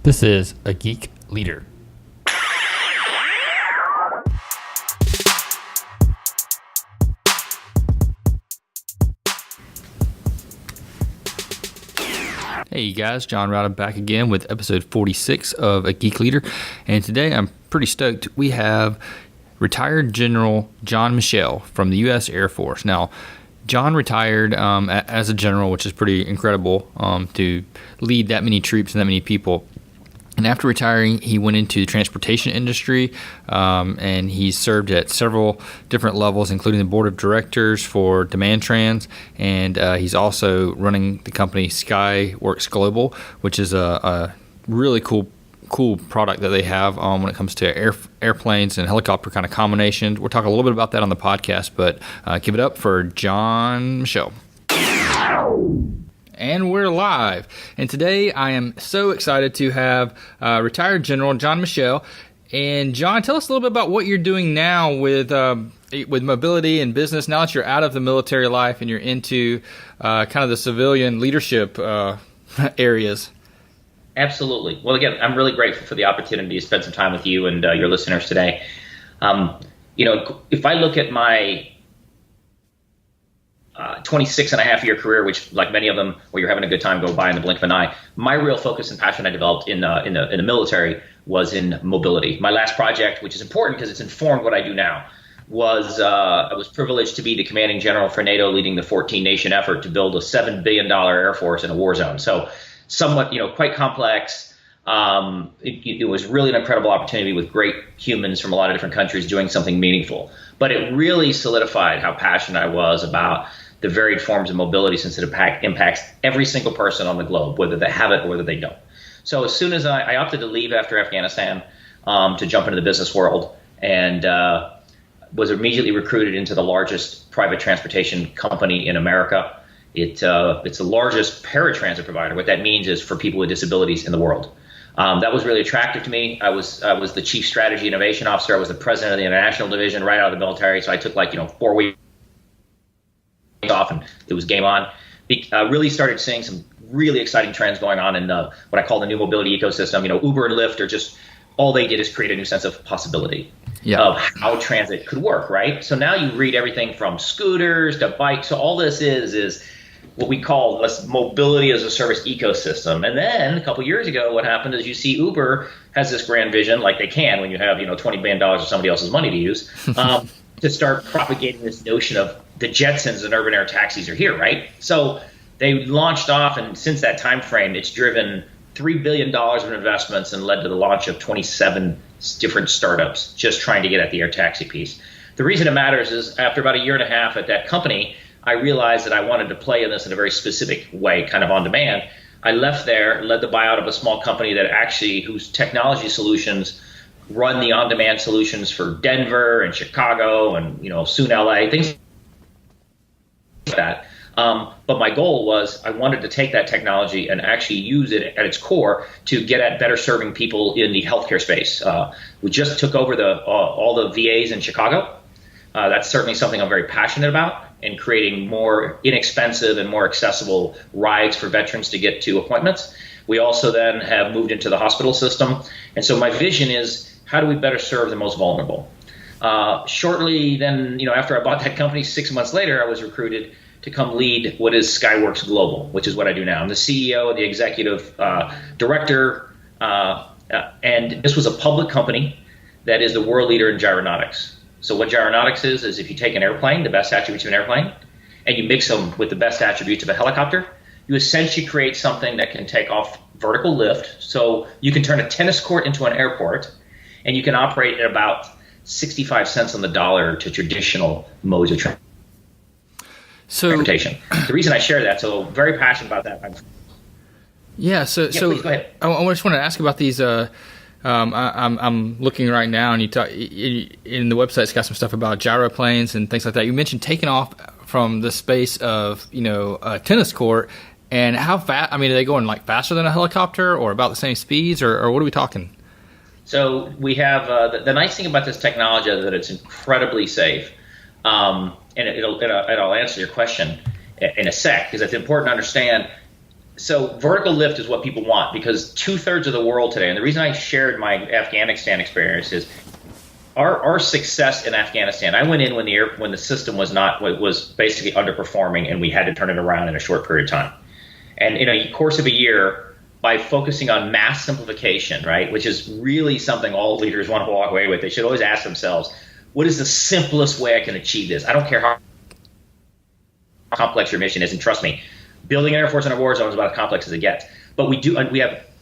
This is A Geek Leader. Hey you guys, John Rowden back again with episode 46 of A Geek Leader. And today I'm pretty stoked. We have retired General John Michell from the U.S. Air Force. Now, John retired as a general, which is pretty incredible to lead that many troops and that many people. And after retiring, he went into the transportation industry, and he served at several different levels, including the board of directors for DemandTrans, and he's also running the company Skyworks Global, which is a really cool product that they have when it comes to airplanes and helicopter kind of combinations. We'll talk a little bit about that on the podcast, but give it up for John Michell. And we're live. And today I am so excited to have retired General John Michell. And John, tell us a little bit about what you're doing now with mobility and business, now that you're out of the military life and you're into kind of the civilian leadership areas. Absolutely. Well, again, I'm really grateful for the opportunity to spend some time with you and your listeners today. If I look at my 26 and a half year career, which like many of them where you're having a good time go by in the blink of an eye, my real focus and passion I developed in the military was in mobility. My last project, which is important because it's informed what I do now, was I was privileged to be the commanding general for NATO, leading the 14-nation effort to build a $7 billion air force in a war zone. So somewhat, quite complex. It was really an incredible opportunity with great humans from a lot of different countries doing something meaningful. But it really solidified how passionate I was about the varied forms of mobility, since it impacts every single person on the globe, whether they have it or whether they don't. So as soon as I opted to leave after Afghanistan to jump into the business world, and was immediately recruited into the largest private transportation company in America. It's the largest paratransit provider. What that means is for people with disabilities in the world. That was really attractive to me. I was the chief strategy innovation officer. I was the president of the international division right out of the military. So I took 4 weeks off, and it was game on. Really started seeing some really exciting trends going on in what I call the new mobility ecosystem. Uber and Lyft are just, all they did is create a new sense of possibility of how transit could work, right? So now you read everything from scooters to bikes. So all this is what we call this mobility as a service ecosystem. And then a couple years ago, what happened is you see Uber has this grand vision, like they can when you have $20 billion of somebody else's money to use, to start propagating this notion of the Jetsons and urban air taxis are here, right? So they launched off, and since that time frame, it's driven $3 billion of investments and led to the launch of 27 different startups just trying to get at the air taxi piece. The reason it matters is after about a year and a half at that company, I realized that I wanted to play in this in a very specific way, kind of on demand. I left there, led the buyout of a small company whose technology solutions run the on-demand solutions for Denver and Chicago and soon LA, things like that. But my goal was I wanted to take that technology and actually use it at its core to get at better serving people in the healthcare space. We just took over all the VAs in Chicago. That's certainly something I'm very passionate about, and creating more inexpensive and more accessible rides for veterans to get to appointments. We also then have moved into the hospital system. And so my vision is, how do we better serve the most vulnerable? Shortly then, after I bought that company, 6 months later, I was recruited to come lead what is Skyworks Global, which is what I do now. I'm the CEO, the executive director, and this was a public company that is the world leader in gyronautics. So what gyronautics is if you take an airplane, the best attributes of an airplane, and you mix them with the best attributes of a helicopter, you essentially create something that can take off vertical lift. So you can turn a tennis court into an airport, and you can operate at about 65 cents on the dollar to traditional modes of transportation. The reason I share that, so very passionate about that. So please go ahead. I just want to ask about these. I'm looking right now, and you talk in the website. It's got some stuff about gyroplanes and things like that. You mentioned taking off from the space of a tennis court, and how fast? I mean, are they going faster than a helicopter, or about the same speeds, or what are we talking? So we have the nice thing about this technology is that it's incredibly safe, and I'll answer your question in a sec, because it's important to understand So vertical lift is what people want, because 2/3 of the world today, and the reason I shared my Afghanistan experience is our success in Afghanistan. I went in when the system was basically underperforming, and we had to turn it around in a short period of time. And in a course of a year, by focusing on mass simplification, right, which is really something all leaders want to walk away with. They should always ask themselves, what is the simplest way I can achieve this? I don't care how complex your mission is, and trust me, building an Air Force in a war zone is about as complex as it gets. But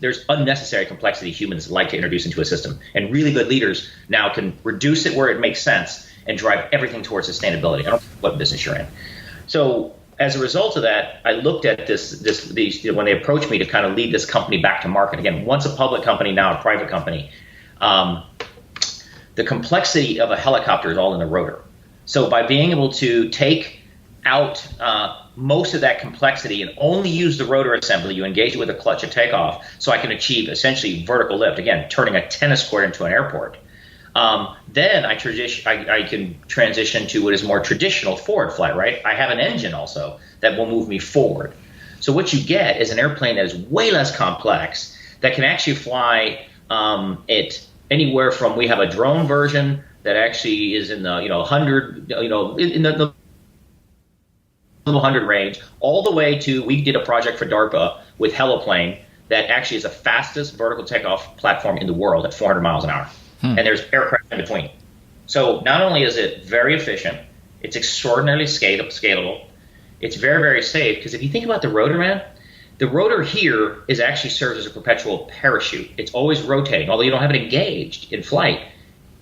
there's unnecessary complexity humans like to introduce into a system. And really good leaders now can reduce it where it makes sense and drive everything towards sustainability. I don't know what business you're in. So as a result of that, I looked at these when they approached me to kind of lead this company back to market. Again, once a public company, now a private company. The complexity of a helicopter is all in the rotor. So by being able to take out most of that complexity and only use the rotor assembly, you engage it with a clutch at takeoff, so I can achieve essentially vertical lift, again, turning a tennis court into an airport. Then I can transition to what is more traditional forward flight, right? I have an engine also that will move me forward. So what you get is an airplane that is way less complex, that can actually fly it anywhere from, we have a drone version that actually is in the 100, in the 100 range, all the way to, we did a project for DARPA with Heliplane that actually is the fastest vertical takeoff platform in the world at 400 miles an hour. And there's aircraft in between. So not only is it very efficient, it's extraordinarily scalable. It's very, very safe, because if you think about the rotor, man, the rotor here actually serves as a perpetual parachute. It's always rotating, although you don't have it engaged in flight.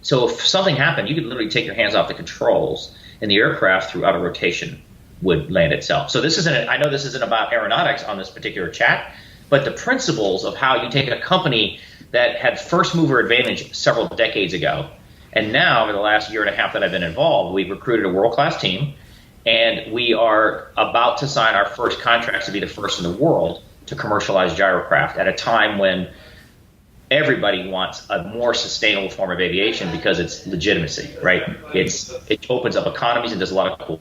So if something happened, you could literally take your hands off the controls, and the aircraft, through auto rotation, would land itself. So I know this isn't about aeronautics on this particular chat, but the principles of how you take a company that had first mover advantage several decades ago, and now over the last year and a half that I've been involved, we've recruited a world-class team, and we are about to sign our first contracts to be the first in the world to commercialize gyrocraft at a time when everybody wants a more sustainable form of aviation, because it's legitimacy, right? It opens up economies and does a lot of cool.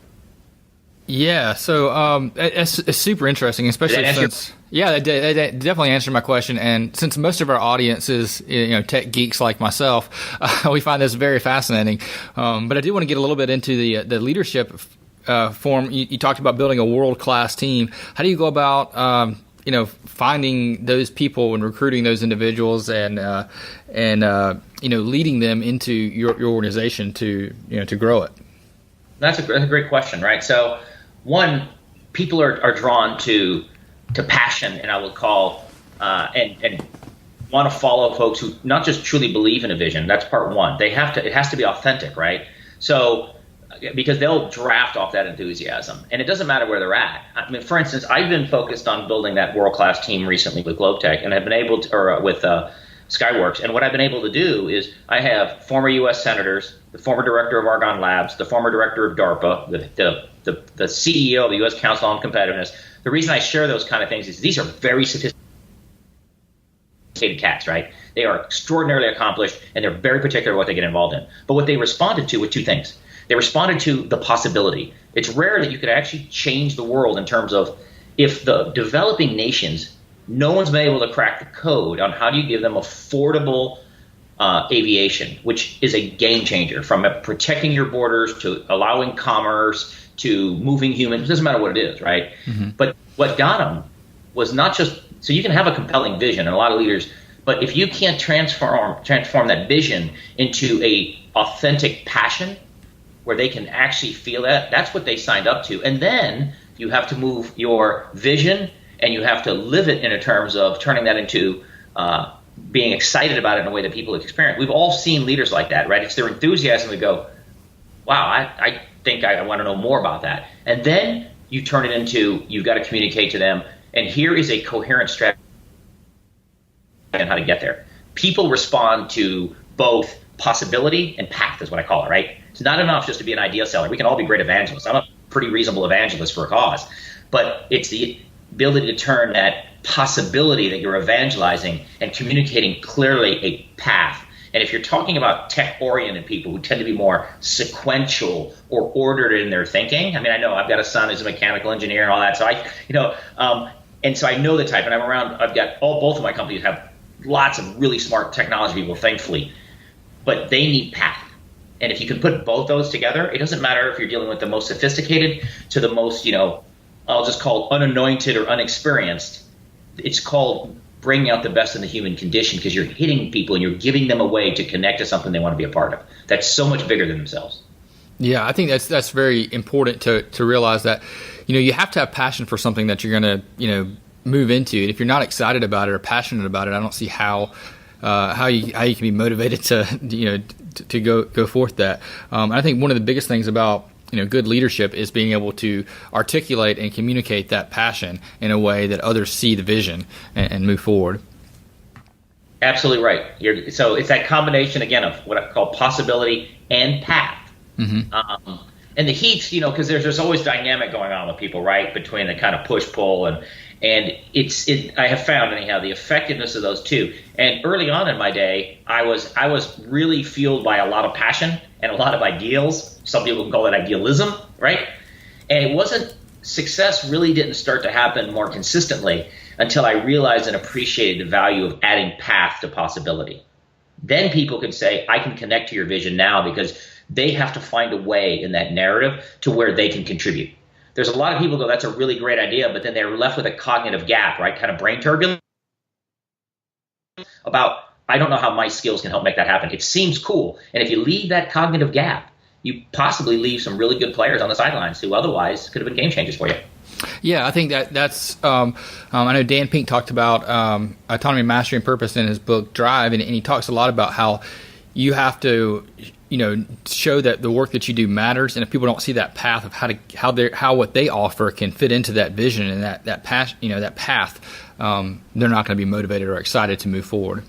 Yeah, so it's super interesting, especially since that definitely answered my question. And since most of our audience is tech geeks like myself, we find this very fascinating. But I do want to get a little bit into the leadership form. You talked about building a world-class team. How do you go about finding those people and recruiting those individuals and leading them into your organization to grow it? That's a great question, right? So, one, people are drawn to passion, and I would call and want to follow folks who not just truly believe in a vision. That's part one. It has to be authentic, right? So, because they'll draft off that enthusiasm, and it doesn't matter where they're at. I mean, for instance, I've been focused on building that world-class team recently with GlobeTech, and I've been able to, or with Skyworks. And what I've been able to do is I have former U.S. senators, the former director of Argonne Labs, the former director of DARPA, the CEO of the U.S. Council on Competitiveness. The reason I share those kind of things is these are very sophisticated cats, right? They are extraordinarily accomplished, and they're very particular what they get involved in. But what they responded to were two things. They responded to the possibility. It's rare that you could actually change the world in terms of, if the developing nations, no one's been able to crack the code on how do you give them affordable aviation, which is a game changer, from protecting your borders to allowing commerce to moving humans. It doesn't matter what it is, right? Mm-hmm. But what got them was not just, so you can have a compelling vision, and a lot of leaders, but if you can't transform that vision into a authentic passion where they can actually feel that, that's what they signed up to. And then you have to move your vision, and you have to live it in terms of turning that into being excited about it in a way that people experience. We've all seen leaders like that, right? It's their enthusiasm to go, wow, I think I want to know more about that. And then you turn it into, you've got to communicate to them, and here is a coherent strategy on how to get there. People respond to both possibility and path, is what I call it, right? It's not enough just to be an idea seller. We can all be great evangelists. I'm a pretty reasonable evangelist for a cause. But it's the ability to turn that possibility that you're evangelizing and communicating clearly a path. And if you're talking about tech-oriented people who tend to be more sequential or ordered in their thinking, I mean, I know I've got a son who's a mechanical engineer and all that, so And so I know the type, and I've got both of my companies have lots of really smart technology people, thankfully, but they need path. And if you can put both those together, it doesn't matter if you're dealing with the most sophisticated to the most, I'll just call unanointed or unexperienced. It's called bringing out the best in the human condition, because you're hitting people and you're giving them a way to connect to something they want to be a part of. That's so much bigger than themselves. Yeah, I think that's very important to realize that, you have to have passion for something that you're going to, move into. And if you're not excited about it or passionate about it, I don't see how you can be motivated to go forth that. I think one of the biggest things about good leadership is being able to articulate and communicate that passion in a way that others see the vision and move forward. Absolutely right. So it's that combination again of what I call possibility and path. Mm-hmm. And the heat, because there's always dynamic going on with people, right? Between the kind of push pull and I have found anyhow the effectiveness of those two. And early on in my day, I was really fueled by a lot of passion and a lot of ideals. Some people can call it idealism, right? And it wasn't success really didn't start to happen more consistently until I realized and appreciated the value of adding path to possibility. Then people could say, I can connect to your vision now, because they have to find a way in that narrative to where they can contribute. There's a lot of people go, that's a really great idea, but then they're left with a cognitive gap, right? Kind of brain turbulence about, I don't know how my skills can help make that happen. It seems cool. And if you leave that cognitive gap, you possibly leave some really good players on the sidelines who otherwise could have been game changers for you. Yeah, I think that's I know Dan Pink talked about autonomy, mastery, and purpose in his book Drive, and he talks a lot about how you have to show that the work that you do matters, and if people don't see that path of how what they offer can fit into that vision and that path, that path, they're not going to be motivated or excited to move forward.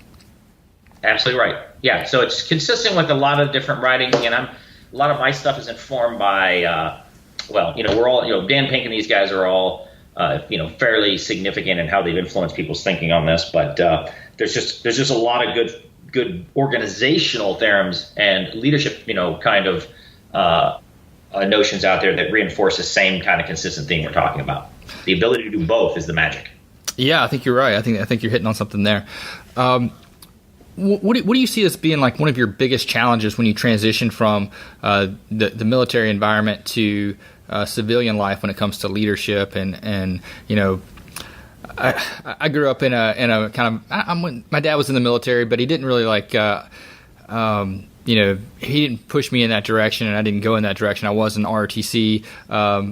Absolutely right. Yeah. So it's consistent with a lot of different writing, and a lot of my stuff is informed by, we're all, Dan Pink and these guys are all, fairly significant in how they've influenced people's thinking on this. But there's just a lot of good organizational theorems and leadership, kind of notions out there that reinforce the same kind of consistent thing we're talking about. The ability to do both is the magic. Yeah, I think you're right. I think you're hitting on something there. What do you see as being like one of your biggest challenges when you transition from the military environment to civilian life when it comes to leadership and I grew up in a kind of my dad was in the military, but he didn't really he didn't push me in that direction, and I didn't go in that direction. I was in ROTC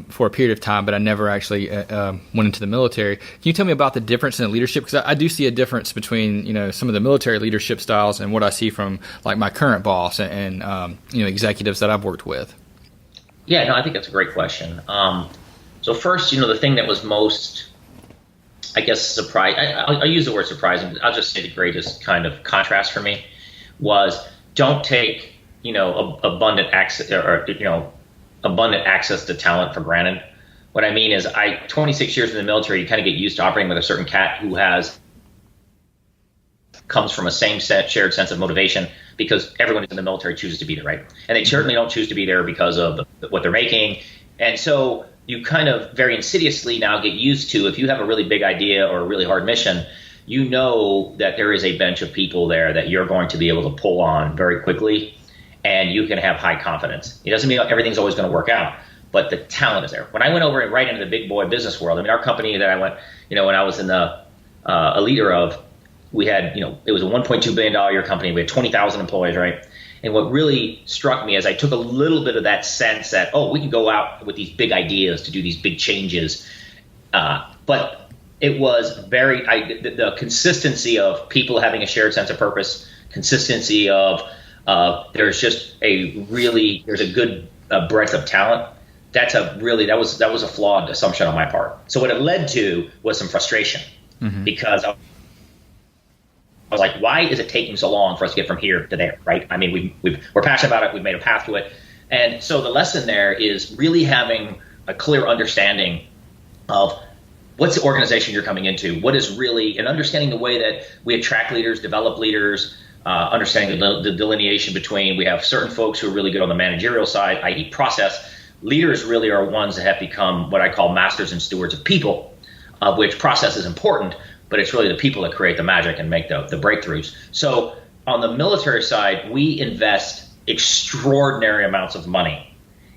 for a period of time, but I never actually went into the military. Can you tell me about the difference in leadership? Because I do see a difference between some of the military leadership styles and what I see from like my current boss and executives that I've worked with. Yeah, no, I think that's a great question. So first, the thing that was most, I guess, surprise. I'll use the word surprising. I'll just say the greatest kind of contrast for me was don't take abundant access abundant access to talent for granted. What I mean is, 26 years in the military, you kind of get used to operating with a certain cat who comes from a shared sense of motivation, because everyone in the military chooses to be there, right? And they certainly don't choose to be there because of what they're making. And so you kind of very insidiously now get used to, if you have a really big idea or a really hard mission, that there is a bench of people there that you're going to be able to pull on very quickly, and you can have high confidence. It doesn't mean everything's always going to work out, but the talent is there. When I went over right into the big boy business world, our company that I went, when I was in a leader of, we had, it was a $1.2 billion a year company. We had 20,000 employees, right? And what really struck me is I took a little bit of that sense that, we can go out with these big ideas to do these big changes. But it was the consistency of people having a shared sense of purpose, consistency of there's a good breadth of talent. That was a flawed assumption on my part. So what it led to was some frustration, because I was like, why is it taking so long for us to get from here to there, right? I mean, we're passionate about it. We've made a path to it. And so the lesson there is really having a clear understanding of what's the organization you're coming into, what is really, and understanding the way that we attract leaders, develop leaders, understanding the delineation between, we have certain folks who are really good on the managerial side, i.e. process. Leaders really are ones that have become what I call masters and stewards of people. of which process is important, but it's really the people that create the magic and make the breakthroughs. So on the military side, we invest extraordinary amounts of money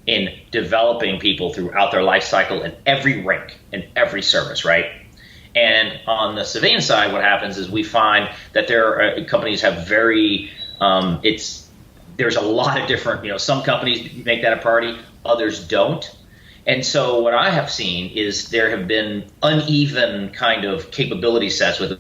in developing people throughout their life cycle in every rank, in every service, right? And on the civilian side, what happens is we find that there are companies have very, there's a lot of different, some companies make that a priority, others don't. And so what I have seen is there have been uneven kind of capability sets with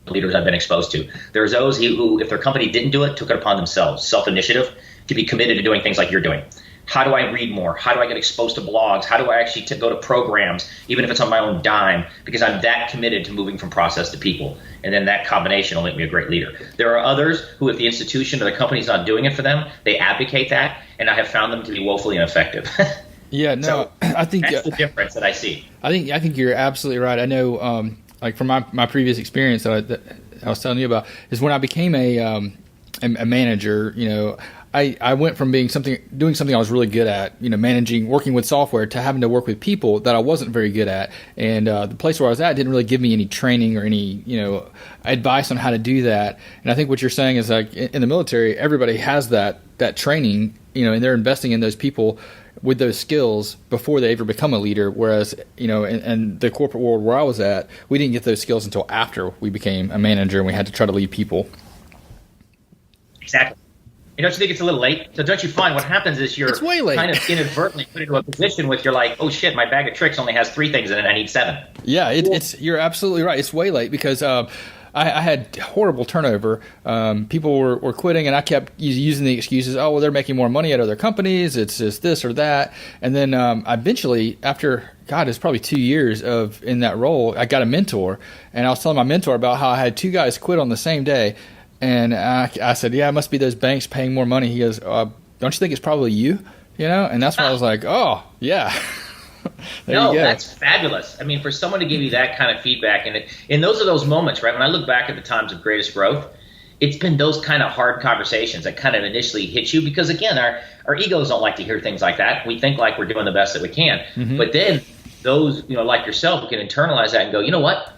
leaders I've been exposed to. There's those who, if their company didn't do it, took it upon themselves, self-initiative, to be committed to doing things like you're doing. How do I read more? How do I get exposed to blogs? How do I actually go to programs, even if it's on my own dime, because I'm that committed to moving from process to people. And then that combination will make me a great leader. There are others who, if the institution or the company's not doing it for them, they abdicate that, and I have found them to be woefully ineffective. Yeah, no, so I think that's the difference that I see. I think you're absolutely right. I know, like from my previous experience that I was telling you about, is when I became a manager. I went from doing something I was really good at, managing, working with software, to having to work with people that I wasn't very good at. And the place where I was at didn't really give me any training or any, advice on how to do that. And I think what you're saying is, like, in the military, everybody has that training, and they're investing in those people with those skills before they ever become a leader. Whereas, in the corporate world where I was at, we didn't get those skills until after we became a manager and we had to try to lead people. Exactly. Don't you think it's a little late? So don't you find what happens is you're kind of inadvertently put into a position with, you're like, oh shit, my bag of tricks only has 3 things in it, I need 7. Yeah, you're absolutely right. It's way late because I had horrible turnover. People were quitting, and I kept using the excuses, oh, well, they're making more money at other companies, it's just this or that. And then eventually, after, it's probably 2 years in that role, I got a mentor, and I was telling my mentor about how I had 2 guys quit on the same day. And I said, yeah, it must be those banks paying more money. He goes, don't you think it's probably you? And that's when I was like, oh, yeah. No, that's fabulous. I mean, for someone to give you that kind of feedback, and those are those moments, right? When I look back at the times of greatest growth, it's been those kind of hard conversations that kind of initially hit you, because, again, our egos don't like to hear things like that. We think like we're doing the best that we can. Mm-hmm. But then those, like yourself, who can internalize that and go, you know what?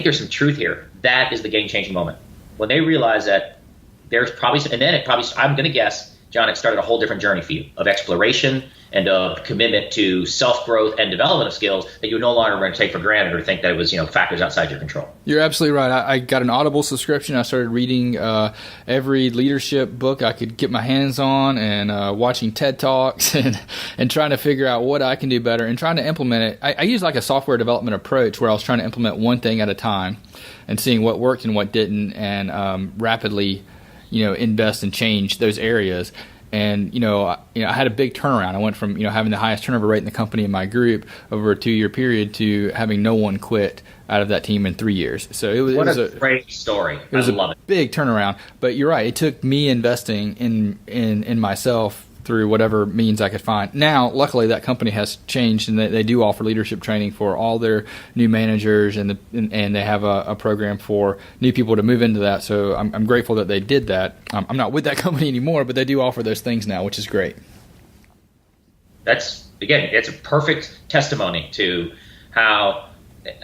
There's some truth here. That is the game-changing moment. When they realize that there's probably, and then I'm going to guess, John, it started a whole different journey for you of exploration and of commitment to self-growth and development of skills that you're no longer going to take for granted or think that it was, factors outside your control. You're absolutely right. I got an Audible subscription. I started reading every leadership book I could get my hands on, and watching TED Talks and trying to figure out what I can do better and trying to implement it. I use like a software development approach where I was trying to implement one thing at a time and seeing what worked and what didn't, and rapidly invest and change those areas. And I had a big turnaround. I went from having the highest turnover rate in the company in my group over a 2-year period to having no one quit out of that team in 3 years. So it was a great story. It was a big turnaround. But you're right. It took me investing in myself through whatever means I could find. Now, luckily, that company has changed, and they do offer leadership training for all their new managers, and they have a program for new people to move into that. So I'm grateful that they did that. I'm not with that company anymore, but they do offer those things now, which is great. It's a perfect testimony to how,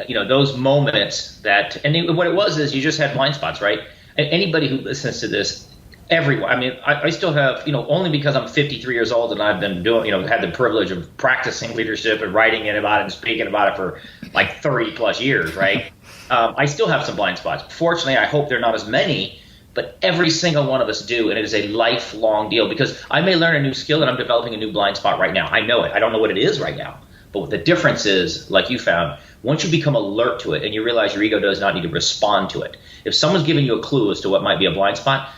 those moments that, and what it was is you just had blind spots, right? And anybody who listens to this, everyone. I mean, I still have, only because I'm 53 years old and I've been doing, had the privilege of practicing leadership and writing about it and speaking about it for like 30 plus years, right? I still have some blind spots. Fortunately, I hope they're not as many, but every single one of us do, and it is a lifelong deal, because I may learn a new skill and I'm developing a new blind spot right now. I know it. I don't know what it is right now. But what the difference is, like you found, once you become alert to it and you realize your ego does not need to respond to it. If someone's giving you a clue as to what might be a blind spot,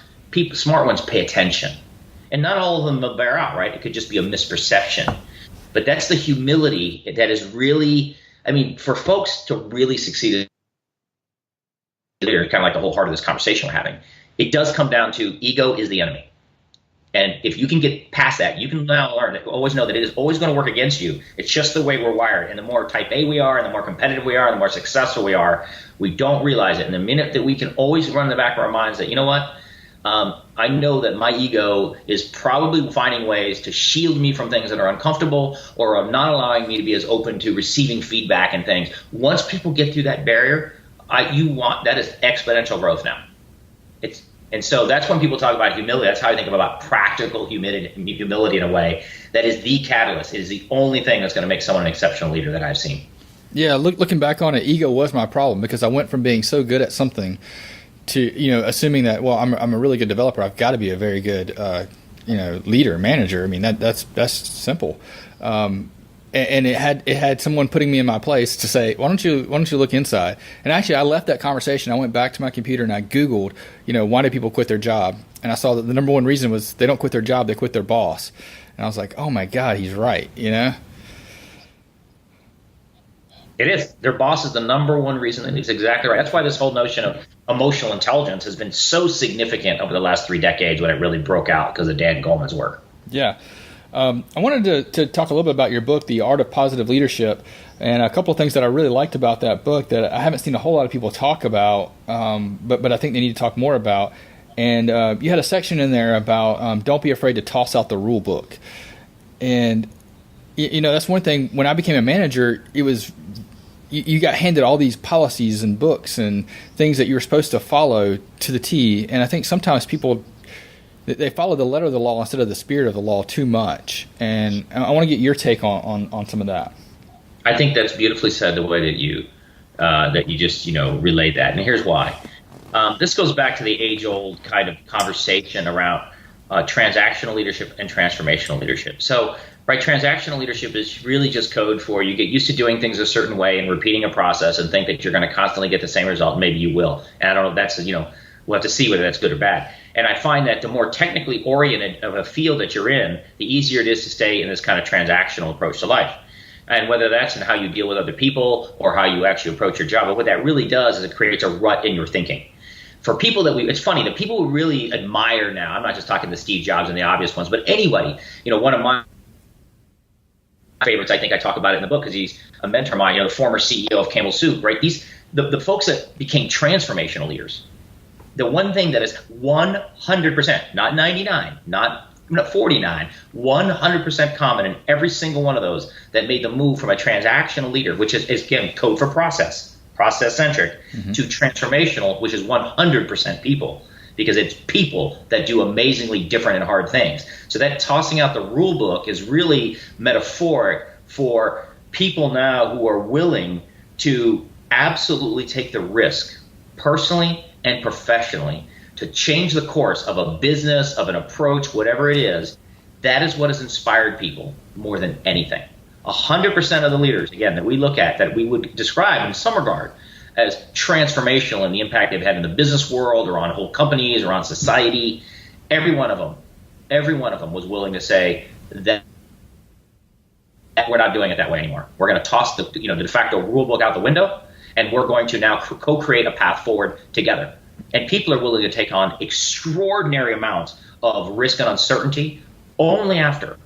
smart ones pay attention, and not all of them will bear out, right? It could just be a misperception, but that's the humility that is really, for folks to really succeed, kind of like the whole heart of this conversation we're having, it does come down to ego is the enemy. And if you can get past that, you can now learn, always know that it is always going to work against you. It's just the way we're wired. And the more type A we are, and the more competitive we are, and the more successful we are, we don't realize it. And the minute that we can always run in the back of our minds that, I know that my ego is probably finding ways to shield me from things that are uncomfortable or are not allowing me to be as open to receiving feedback and things. Once people get through that barrier, that is exponential growth now. And so that's when people talk about humility. That's how I think about practical humility in a way. That is the catalyst. It is the only thing that's going to make someone an exceptional leader that I've seen. Yeah, looking back on it, ego was my problem because I went from being so good at something to, assuming that, well, I'm a really good developer. I've got to be a very good, leader, manager. I mean, that's simple. And it had someone putting me in my place to say, why don't you look inside? And actually, I left that conversation. I went back to my computer and I Googled, why do people quit their job? And I saw that the number one reason was they don't quit their job, they quit their boss. And I was like, oh my God, he's right, It is. Their boss is the number one reason, and he's exactly right. That's why this whole notion of emotional intelligence has been so significant over the last 3 decades when it really broke out because of Dan Goleman's work. Yeah. I wanted to talk a little bit about your book, The Art of Positive Leadership, and a couple of things that I really liked about that book that I haven't seen a whole lot of people talk about, but I think they need to talk more about. And you had a section in there about don't be afraid to toss out the rule book. And, that's one thing. When I became a manager, it was you got handed all these policies and books and things that you were supposed to follow to the T. And I think sometimes people they follow the letter of the law instead of the spirit of the law too much. And I want to get your take on some of that. I think that's beautifully said the way that you just relayed that. And here's why. This goes back to the age-old kind of conversation around transactional leadership and transformational leadership. So, right, transactional leadership is really just code for you get used to doing things a certain way and repeating a process and think that you're going to constantly get the same result. Maybe you will. And I don't know if that's, we'll have to see whether that's good or bad. And I find that the more technically oriented of a field that you're in, the easier it is to stay in this kind of transactional approach to life. And whether that's in how you deal with other people or how you actually approach your job, but what that really does is it creates a rut in your thinking. For people it's funny, the people we really admire now, I'm not just talking to Steve Jobs and the obvious ones, but anybody, one of my favorites, I think I talk about it in the book because he's a mentor of mine, the former CEO of Campbell Soup, right? The folks that became transformational leaders, the one thing that is 100%, not 99, not 49, 100% common in every single one of those that made the move from a transactional leader, which is again, code for process-centric, to transformational, which is 100% people, because it's people that do amazingly different and hard things. So that tossing out the rule book is really metaphoric for people now who are willing to absolutely take the risk, personally and professionally, to change the course of a business, of an approach, whatever it is. That is what has inspired people more than anything. 100% of the leaders, again, that we look at, that we would describe in some regard as transformational in the impact they've had in the business world or on whole companies or on society, every one of them was willing to say that we're not doing it that way anymore. We're going to toss the de facto rule book out the window, and we're going to now co-create a path forward together. And people are willing to take on extraordinary amounts of risk and uncertainty only after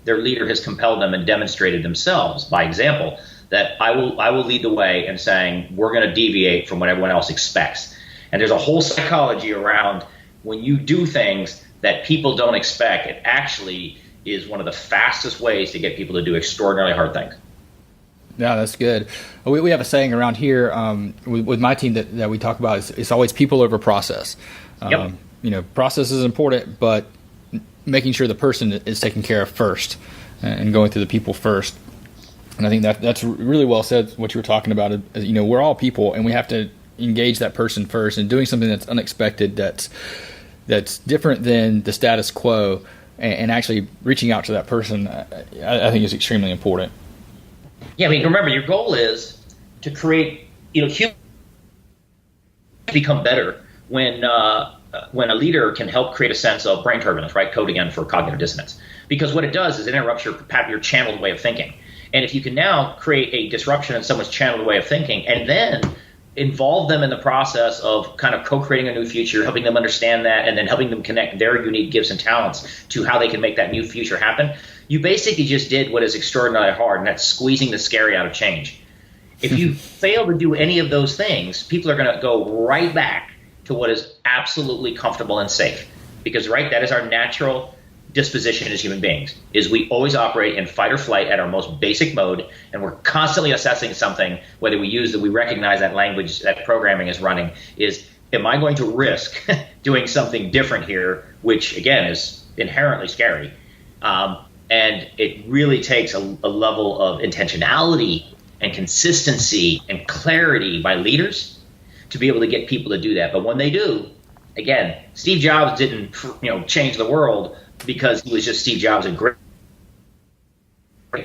their leader has compelled them and demonstrated themselves by example that I will lead the way in saying we're going to deviate from what everyone else expects. And there's a whole psychology around when you do things that people don't expect, it actually is one of the fastest ways to get people to do extraordinarily hard things. Yeah, that's good. We have a saying around here with my team that we talk about. It's always people over process. Yep. Process is important, but making sure the person is taken care of first and going through the people first. And I think that's really well said, what you were talking about. We're all people, and we have to engage that person first, and doing something that's unexpected, that's different than the status quo, and actually reaching out to that person, I think is extremely important. Yeah, I mean, remember, your goal is to create, humans become better when a leader can help create a sense of brain turbulence, right? Code again for cognitive dissonance. Because what it does is it interrupts your channeled way of thinking. And if you can now create a disruption in someone's channeled way of thinking and then involve them in the process of kind of co-creating a new future, helping them understand that, and then helping them connect their unique gifts and talents to how they can make that new future happen, you basically just did what is extraordinarily hard, and that's squeezing the scary out of change. If you fail to do any of those things, people are going to go right back to what is absolutely comfortable and safe. Because, right, that is our natural disposition as human beings, is we always operate in fight or flight at our most basic mode, and we're constantly assessing something, whether we recognize that language, that programming is running, is, am I going to risk doing something different here, which, again, is inherently scary. And it really takes a level of intentionality and consistency and clarity by leaders to be able to get people to do that. But when they do, again, Steve Jobs didn't, change the world because he was just Steve Jobs and great,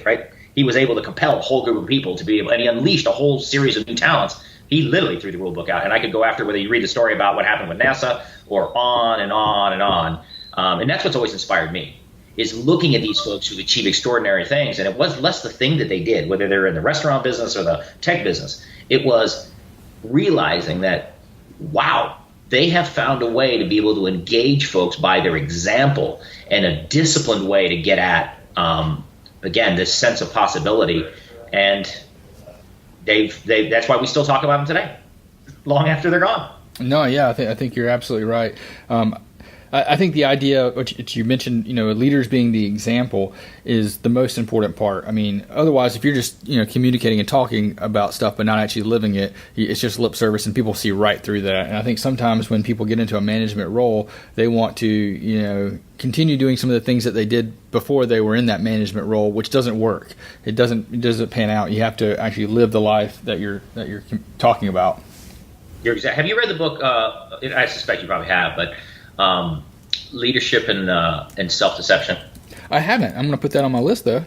right? He was able to compel a whole group of people to be able, and he unleashed a whole series of new talents. He literally threw the rule book out, and I could go after whether you read the story about what happened with NASA or on and on and on. And that's what's always inspired me, is looking at these folks who achieve extraordinary things. And it was less the thing that they did, whether they're in the restaurant business or the tech business. It was realizing that, wow, they have found a way to be able to engage folks by their example and a disciplined way to get at, again, this sense of possibility. And that's why we still talk about them today, long after they're gone. No, yeah, I think you're absolutely right. I think the idea, which you mentioned, leaders being the example is the most important part. I mean, otherwise, if you're just, communicating and talking about stuff but not actually living it, it's just lip service and people see right through that. And I think sometimes when people get into a management role, they want to, continue doing some of the things that they did before they were in that management role, which doesn't work. It doesn't pan out. You have to actually live the life that you're talking about. Have you read the book? I suspect you probably have, but Leadership and Self-Deception? I haven't. I'm going to put that on my list, though.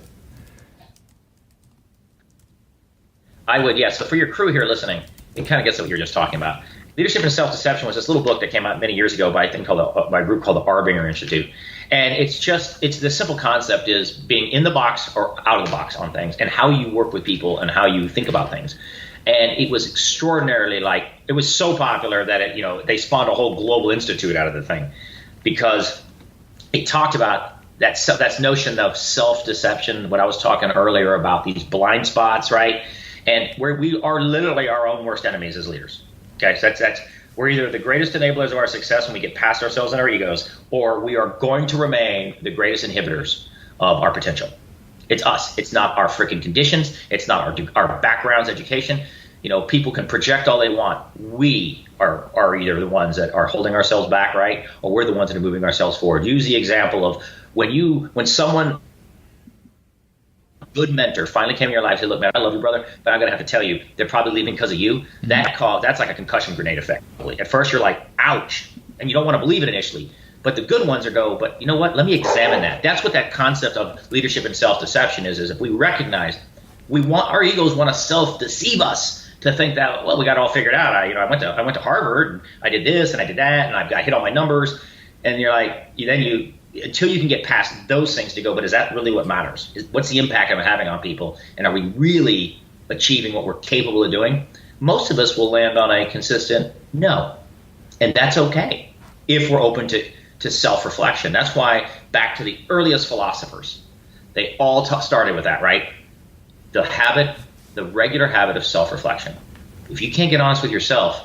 I would, yeah. So for your crew here listening, it kind of gets what you're just talking about. Leadership and Self-Deception was this little book that came out many years ago by by a group called the Arbinger Institute. And it's the simple concept is being in the box or out of the box on things, and how you work with people and how you think about things. And it was extraordinarily, it was so popular that they spawned a whole global institute out of the thing, because it talked about that notion of self-deception, what I was talking earlier about, these blind spots, right? And where we are literally our own worst enemies as leaders. Okay, so that's we're either the greatest enablers of our success when we get past ourselves and our egos, or we are going to remain the greatest inhibitors of our potential. It's us. It's not our freaking conditions. It's not our backgrounds, education. People can project all they want. We are either the ones that are holding ourselves back, right? Or we're the ones that are moving ourselves forward. Use the example of when someone, a good mentor, finally came in your life and said, look, man, I love you, brother, but I'm going to have to tell you, they're probably leaving because of you. Mm-hmm. That's like a concussion grenade effect. At first you're like, ouch, and you don't want to believe it initially. But the good ones but you know what? Let me examine that. That's what that concept of leadership and self-deception is if we recognize our egos want to self-deceive us to think that, well, we got it all figured out. I went to Harvard and I did this and I did that and I hit all my numbers. And you're like, until you can get past those things to go, but is that really what matters? What's the impact I'm having on people? And are we really achieving what we're capable of doing? Most of us will land on a consistent no. And that's okay if we're open to self-reflection. That's why back to the earliest philosophers, they all started with that, right? The regular habit of self-reflection. If you can't get honest with yourself,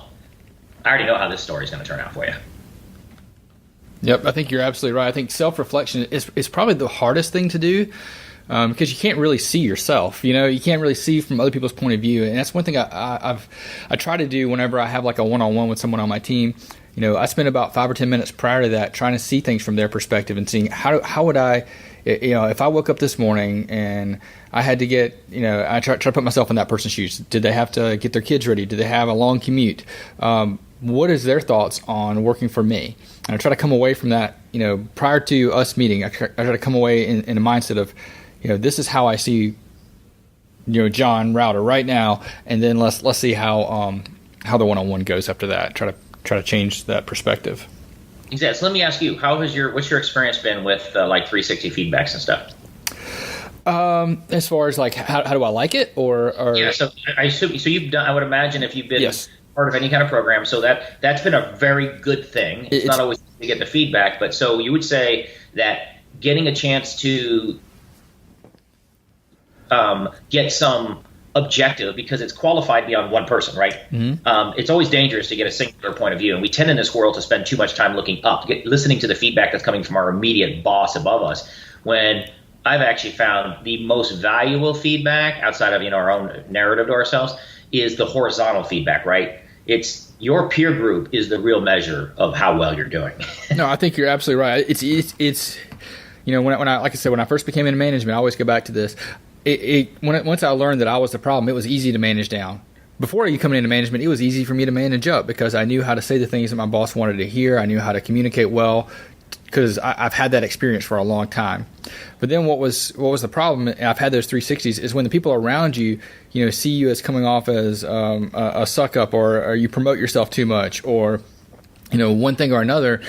I already know how this story is going to turn out for you. Yep, I think you're absolutely right. I think self-reflection is probably the hardest thing to do because you can't really see yourself. You can't really see from other people's point of view, and that's one thing I try to do whenever I have like a one-on-one with someone on my team. I spend about 5 or 10 minutes prior to that trying to see things from their perspective and seeing how would I, if I woke up this morning and I had to get, I try to put myself in that person's shoes. Did they have to get their kids ready? Did they have a long commute? What is their thoughts on working for me? And I try to come away from that, prior to us meeting, I try to come away in a mindset of, this is how I see, John Router right now, and then let's see how the one-on-one goes after that. Try to change that perspective. Exactly. So let me ask you, what's your experience been with 360 feedbacks and stuff? As far as how do I like it or yeah. So I assume you've done. I would imagine if you've been yes. part of any kind of program, so that's been a very good thing. It's not always to get the feedback, but so you would say that getting a chance to get some objective because it's qualified beyond one person, right? It's always dangerous to get a singular point of view. And we tend in this world to spend too much time looking up, listening to the feedback that's coming from our immediate boss above us, when I've actually found the most valuable feedback outside of our own narrative to ourselves is the horizontal feedback, right? It's your peer group is the real measure of how well you're doing. No, I think you're absolutely right. It's when I like I said, when I first became in management, I always go back to this. Once I learned that I was the problem, it was easy to manage down. Before you coming into management, it was easy for me to manage up because I knew how to say the things that my boss wanted to hear. I knew how to communicate well because I've had that experience for a long time. But then what was the problem? And I've had those 360s is when the people around you, see you as coming off as a suck up, or you promote yourself too much, or one thing or another.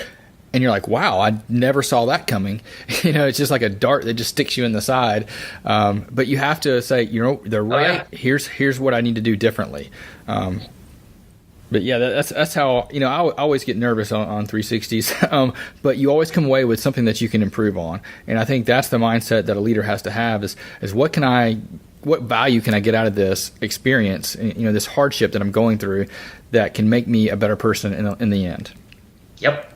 And you're like, wow, I never saw that coming. It's just like a dart that just sticks you in the side. But you have to say, they're right. Oh, yeah. Here's what I need to do differently. But yeah, that's how, I always get nervous on 360s. But you always come away with something that you can improve on. And I think that's the mindset that a leader has to have is what value can I get out of this experience, this hardship that I'm going through that can make me a better person in the end. Yep.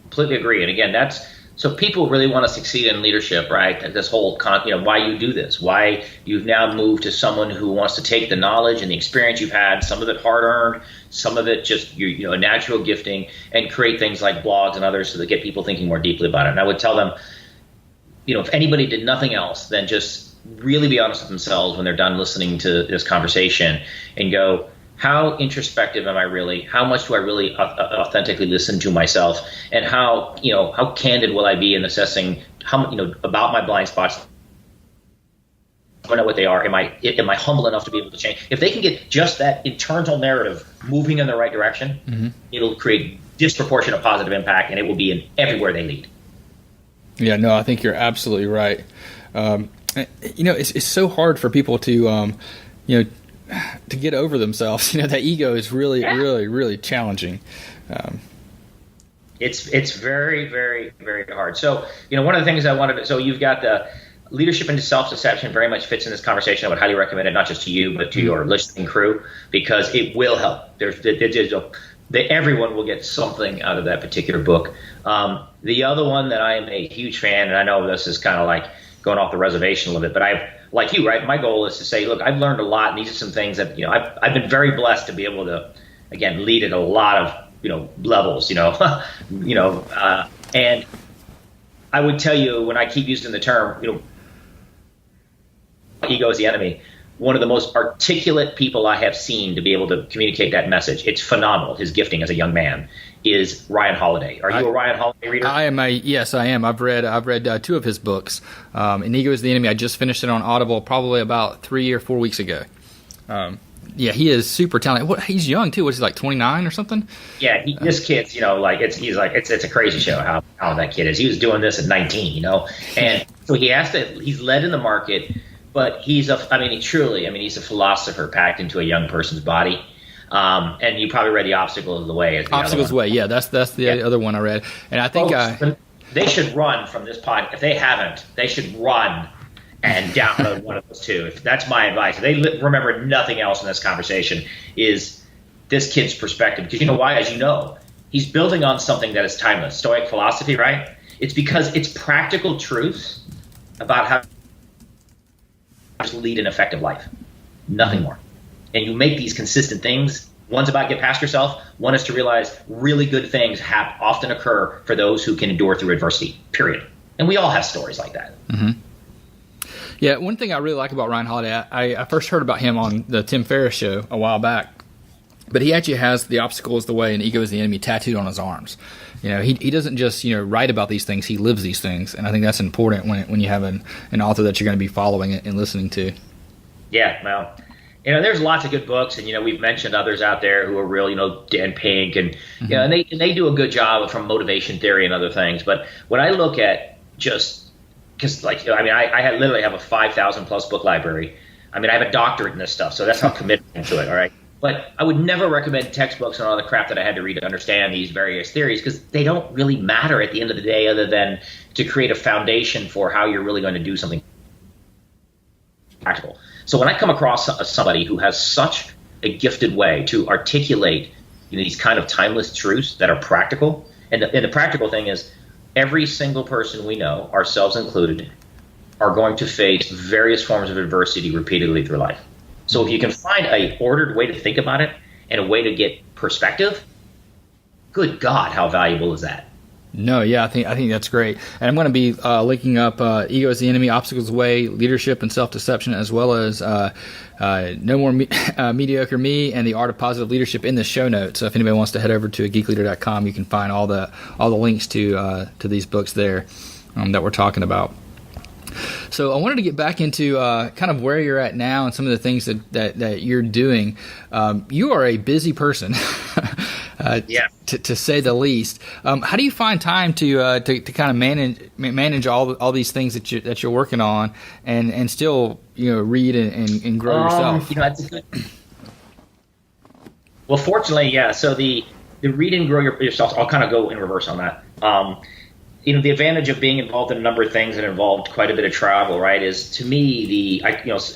Completely agree. And again, so people really want to succeed in leadership, right? This whole why you do this, why you've now moved to someone who wants to take the knowledge and the experience you've had, some of it hard earned, some of it just a natural gifting, and create things like blogs and others so that get people thinking more deeply about it. And I would tell them, if anybody did nothing else than just really be honest with themselves when they're done listening to this conversation and go, how introspective am I really? How much do I really authentically listen to myself? And how candid will I be in assessing about my blind spots? I don't know what they are. Am I humble enough to be able to change? If they can get just that internal narrative moving in the right direction, it'll create disproportionate positive impact, and it will be in everywhere they lead. Yeah, no, I think you're absolutely right. It's so hard for people to to get over themselves. That ego is really, really, really challenging. It's very, very, very hard. So, one of the things I wanted to, so you've got the leadership into self-deception very much fits in this conversation. I would highly recommend it, not just to you, but to your listening crew, because it will help. Everyone will get something out of that particular book. The other one that I am a huge fan, and I know this is kind of like going off the reservation a little bit, but like you, right? My goal is to say, look, I've learned a lot, and these are some things that I've been very blessed to be able to, again, lead at a lot of levels, and I would tell you when I keep using the term, ego is the enemy. One of the most articulate people I have seen to be able to communicate that message. It's phenomenal. His gifting as a young man is Ryan Holiday. Are you a Ryan Holiday reader? Yes, I am. I've read two of his books. And Ego is the Enemy. I just finished it on Audible probably about 3 or 4 weeks ago. Yeah, he is super talented. He's young too. What's he, like 29 or something? Yeah, this kid's it's a crazy show how that kid is. He was doing this at 19, and so he's led in the market. But he's a philosopher packed into a young person's body. And you probably read The Obstacle is the Way. Obstacle's Way, yeah, that's the other one I read. And I think they should run from this pod. If they haven't, they should run and download one of those two. That's my advice. If they remember nothing else in this conversation is this kid's perspective. Because you know why? As you know, he's building on something that is timeless. Stoic philosophy, right? It's because it's practical truths about how to lead an effective life, nothing more. And you make these consistent things. One's about get past yourself. One is to realize really good things often occur for those who can endure through adversity, period. And we all have stories like that. Mm-hmm. Yeah, one thing I really like about Ryan Holiday, I first heard about him on the Tim Ferriss show a while back, but he actually has The Obstacle is the Way and Ego is the Enemy tattooed on his arms. He doesn't just write about these things; he lives these things, and I think that's important when you have an author that you're going to be following and listening to. Yeah, well, there's lots of good books, and we've mentioned others out there who are real, Dan Pink, and and they do a good job from motivation theory and other things. But when I look at just because I literally have a 5,000 plus book library. I have a doctorate in this stuff, so that's how committed I'm to it. All right. But I would never recommend textbooks and all the crap that I had to read to understand these various theories because they don't really matter at the end of the day other than to create a foundation for how you're really going to do something practical. So when I come across somebody who has such a gifted way to articulate these kind of timeless truths that are practical, and the practical thing is every single person we know, ourselves included, are going to face various forms of adversity repeatedly through life. So if you can find a ordered way to think about it and a way to get perspective, good God, how valuable is that? No, yeah, I think that's great. And I'm going to be linking up Ego is the Enemy, Obstacles Way, Leadership and Self-Deception, as well as No More Mediocre Me and The Art of Positive Leadership in the show notes. So if anybody wants to head over to geekleader.com, you can find all the links to these books there that we're talking about. So I wanted to get back into kind of where you're at now and some of the things that you're doing. You are a busy person, to say the least. How do you find time to kind of manage all these things that you're working on and still read and grow yourself? That's a good. Well, fortunately, yeah. So the read and grow yourself. I'll kind of go in reverse on that. The advantage of being involved in a number of things that involved quite a bit of travel, right, is to me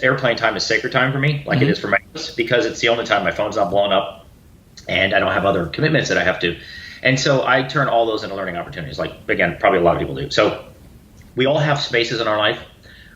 airplane time is sacred time for me, like it is for many of us, because it's the only time my phone's not blown up and I don't have other commitments that I have to. And so I turn all those into learning opportunities, like, again, probably a lot of people do. So we all have spaces in our life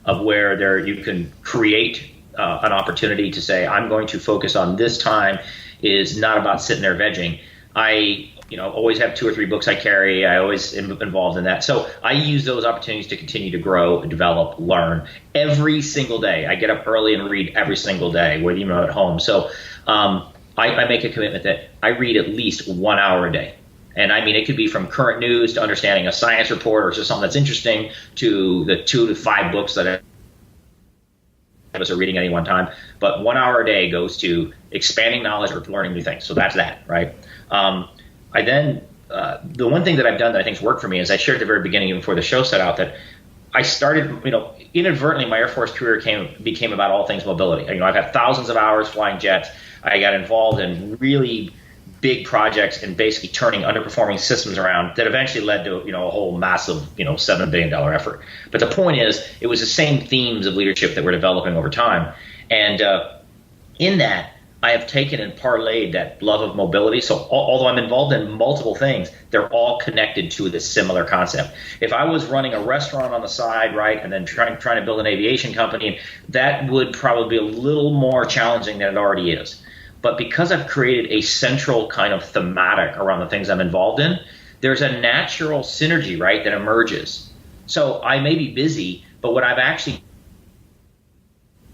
of where you can create an opportunity to say, I'm going to focus on this time is not about sitting there vegging. I always have 2 or 3 books I carry. I always am involved in that. So I use those opportunities to continue to grow, develop, learn every single day. I get up early and read every single day, whether I'm at home. So I make a commitment that I read at least 1 hour a day. And I mean, it could be from current news to understanding a science report or just something that's interesting to the 2 to 5 books that I was reading at any one time. But 1 hour a day goes to expanding knowledge or learning new things. So that's that, right? I then, the one thing that I've done that I think's worked for me is I shared at the very beginning, even before the show set out, that I started, inadvertently, my Air Force career became about all things mobility. I've had thousands of hours flying jets. I got involved in really big projects and basically turning underperforming systems around that eventually led to, a whole massive, $7 billion effort. But the point is, it was the same themes of leadership that we're developing over time. And in that, I have taken and parlayed that love of mobility. So although I'm involved in multiple things, they're all connected to this similar concept. If I was running a restaurant on the side, right, and then trying to build an aviation company, that would probably be a little more challenging than it already is. But because I've created a central kind of thematic around the things I'm involved in, there's a natural synergy, right, that emerges. So I may be busy, but what I've actually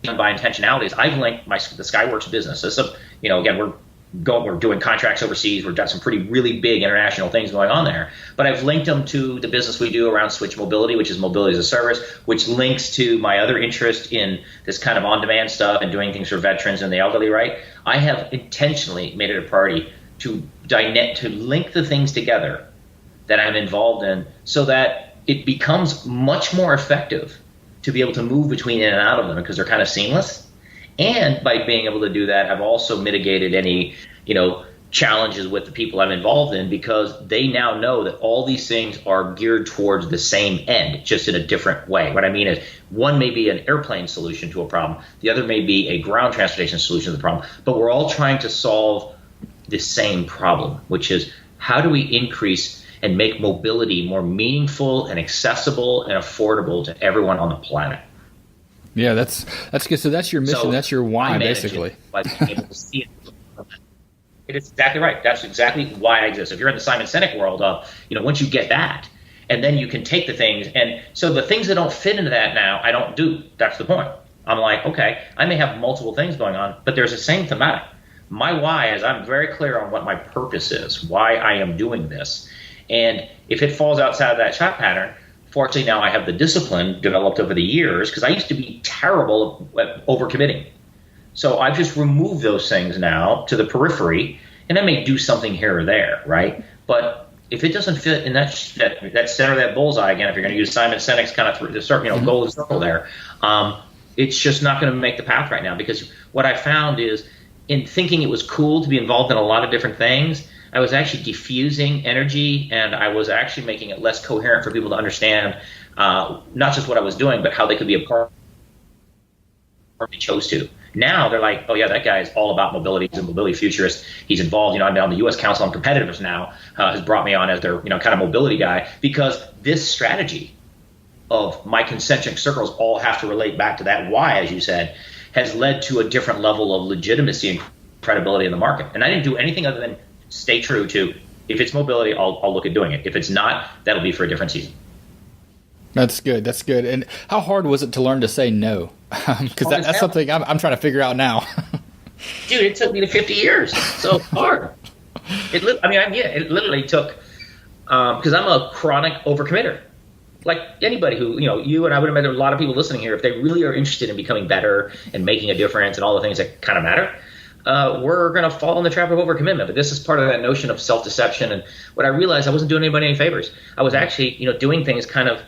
done by intentionality is I've linked the Skyworks business. So, again, we're doing contracts overseas. We've got some really big international things going on there. But I've linked them to the business we do around Switch Mobility, which is mobility as a service, which links to my other interest in this kind of on-demand stuff and doing things for veterans and the elderly, right? I have intentionally made it a priority to link the things together that I'm involved in so that it becomes much more effective to be able to move between in and out of them because they're kind of seamless. And by being able to do that, I've also mitigated any, challenges with the people I'm involved in because they now know that all these things are geared towards the same end, just in a different way. What I mean is one may be an airplane solution to a problem. The other may be a ground transportation solution to the problem. But we're all trying to solve the same problem, which is how do we increase and make mobility more meaningful and accessible and affordable to everyone on the planet. Yeah, that's good. So that's your mission. So that's your why, basically. By being able to see it is exactly right. That's exactly why I exist. If you're in the Simon Sinek world of, once you get that, and then you can take the things, and so the things that don't fit into that now, I don't do. That's the point. I'm like, okay, I may have multiple things going on, but there's the same thematic. My why is I'm very clear on what my purpose is, why I am doing this. And if it falls outside of that shot pattern, fortunately now I have the discipline developed over the years because I used to be terrible at overcommitting. So I've just removed those things now to the periphery, and I may do something here or there, right? But if it doesn't fit in that center of that bullseye, again, if you're going to use Simon Sinek's kind of golden circle there, it's just not going to make the path right now because what I found is in thinking it was cool to be involved in a lot of different things, I was actually diffusing energy, and I was actually making it less coherent for people to understand not just what I was doing, but how they could be a part they chose to. Now they're like, oh yeah, that guy is all about mobility. He's a mobility futurist. He's involved. I'm on the U.S. Council on Competitiveness now. Has brought me on as their kind of mobility guy, because this strategy of my concentric circles all have to relate back to that why, as you said, has led to a different level of legitimacy and credibility in the market. And I didn't do anything other than stay true to, if it's mobility, I'll look at doing it. If it's not, that'll be for a different season. That's good. That's good. And how hard was it to learn to say no? Because that's something I'm trying to figure out now. Dude, it took me 50 years. So hard. It literally took, because I'm a chronic overcommitter. Like anybody who, you and I would imagine a lot of people listening here, if they really are interested in becoming better and making a difference and all the things that kind of matter, we're going to fall in the trap of overcommitment. But this is part of that notion of self-deception. And what I realized, I wasn't doing anybody any favors. I was actually, doing things kind of,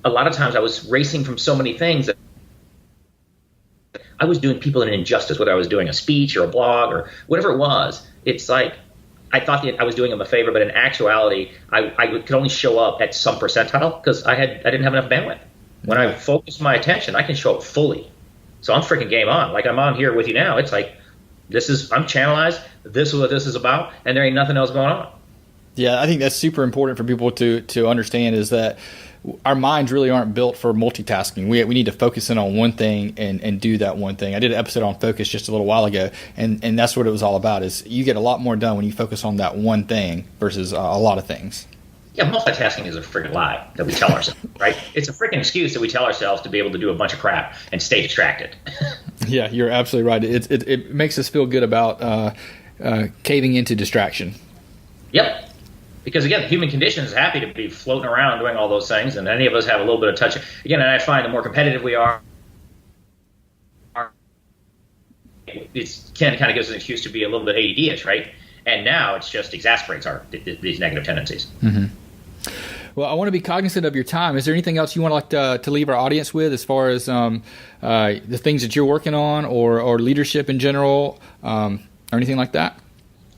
a lot of times I was racing from so many things that I was doing people an injustice, whether I was doing a speech or a blog or whatever it was. It's like I thought that I was doing them a favor, but in actuality, I could only show up at some percentile because I didn't have enough bandwidth. When I focus my attention, I can show up fully. So I'm freaking game on. Like I'm on here with you now. It's like I'm channelized. This is what this is about, and there ain't nothing else going on. Yeah, I think that's super important for people to understand, is that our minds really aren't built for multitasking. We need to focus in on one thing and do that one thing. I did an episode on focus just a little while ago, and that's what it was all about, is you get a lot more done when you focus on that one thing versus a lot of things. Yeah, multitasking is a freaking lie that we tell ourselves, right? It's a freaking excuse that we tell ourselves to be able to do a bunch of crap and stay distracted. Yeah, you're absolutely right. It makes us feel good about caving into distraction. Yep. Because, again, the human condition is happy to be floating around doing all those things, and any of us have a little bit of touch. Again, and I find the more competitive we are, it kind of gives us an excuse to be a little bit ADD-ish, right? And now it's just exasperates these negative tendencies. Mm-hmm. Well, I want to be cognizant of your time. Is there anything else you want to leave our audience with as far as the things that you're working on or leadership in general or anything like that?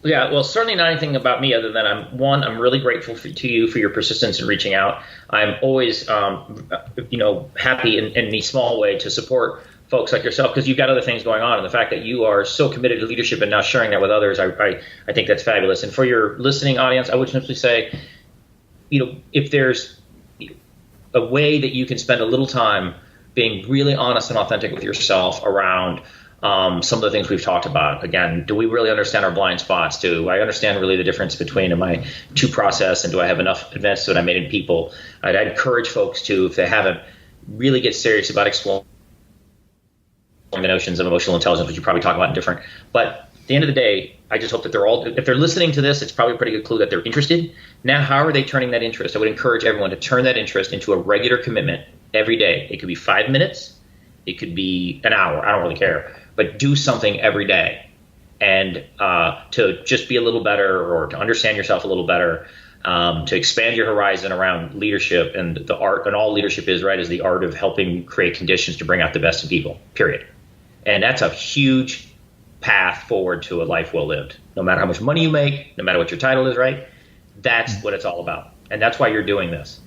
Yeah, well, certainly not anything about me other than I'm really grateful to you for your persistence in reaching out. I'm always, happy in any small way to support folks like yourself, because you've got other things going on, and the fact that you are so committed to leadership and now sharing that with others, I think that's fabulous. And for your listening audience, I would simply say, if there's a way that you can spend a little time being really honest and authentic with yourself around some of the things we've talked about. Again, do we really understand our blind spots? Do I understand really the difference between am I too processed and do I have enough advances that I made in people? I'd encourage folks to, if they haven't, really get serious about exploring the notions of emotional intelligence, which you probably talk about in different. But at the end of the day, I just hope that if they're listening to this, it's probably a pretty good clue that they're interested. Now, how are they turning that interest? I would encourage everyone to turn that interest into a regular commitment every day. It could be 5 minutes. It could be an hour. I don't really care. But do something every day, and to just be a little better, or to understand yourself a little better, to expand your horizon around leadership and the art. And all leadership is, right, is the art of helping create conditions to bring out the best in people, period. And that's a huge path forward to a life well lived. No matter how much money you make, no matter what your title is, right? That's what it's all about. And that's why you're doing this.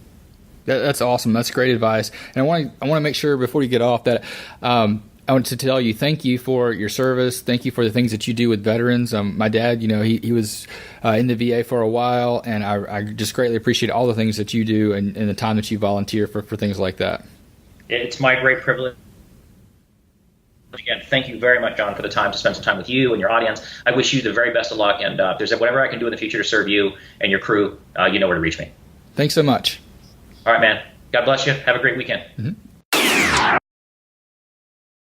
That's awesome. That's great advice. And I want to make sure before you get off that I want to tell you thank you for your service. Thank you for the things that you do with veterans. My dad, he was in the VA for a while, and I just greatly appreciate all the things that you do and the time that you volunteer for things like that. It's my great privilege. Again, thank you very much, John, for the time to spend some time with you and your audience. I wish you the very best of luck, and if there's whatever I can do in the future to serve you and your crew, you know where to reach me. Thanks so much. All right, man. God bless you. Have a great weekend. Mm-hmm.